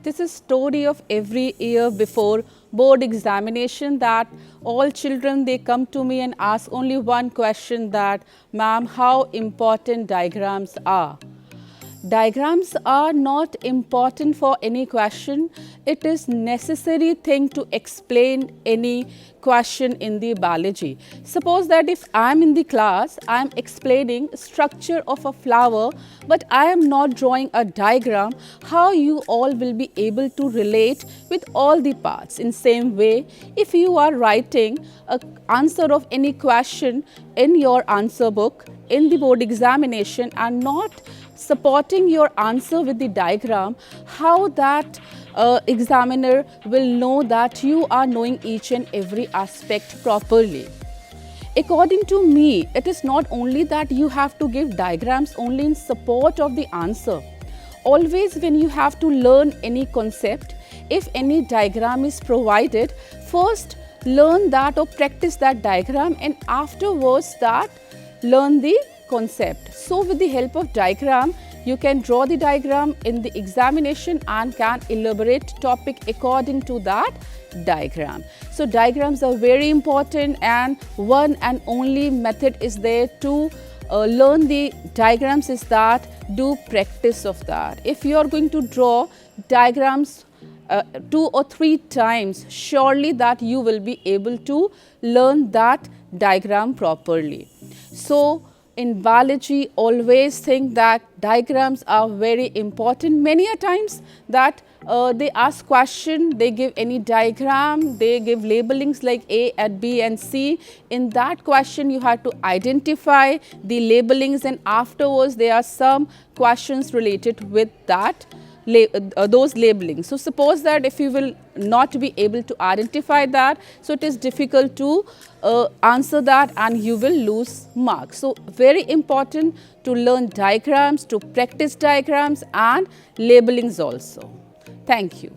this is story of every year before board examination that all children, they come to me and ask only one question that, ma'am, how important diagrams are. Diagrams are not important for any question. It is necessary thing to explain any question in the biology. Suppose that if I am in the class, I am explaining structure of a flower, but I am not drawing a diagram, how you all will be able to relate with all the parts? In same way, if you are writing an answer of any question in your answer book, in the board examination, and not supporting your answer with the diagram, how that examiner will know that you are knowing each and every aspect properly. According to me, it is not only that you have to give diagrams only in support of the answer. Always when you have to learn any concept, if any diagram is provided, first learn that or practice that diagram, and afterwards that learn the concept. So with the help of diagram, you can draw the diagram in the examination and can elaborate topic according to that diagram. So diagrams are very important, and one and only method is there to learn the diagrams is that do practice of that. If you are going to draw diagrams 2 or 3 times, surely that you will be able to learn that diagram properly. So in biology, always think that diagrams are very important. Many a times that they ask question, they give any diagram, they give labelings like A and B and C. In that question, you have to identify the labelings, and afterwards there are some questions related with that those labelings. So suppose that if you will not be able to identify that, so it is difficult to answer that and you will lose marks. So very important to learn diagrams, to practice diagrams and labelings also. Thank you.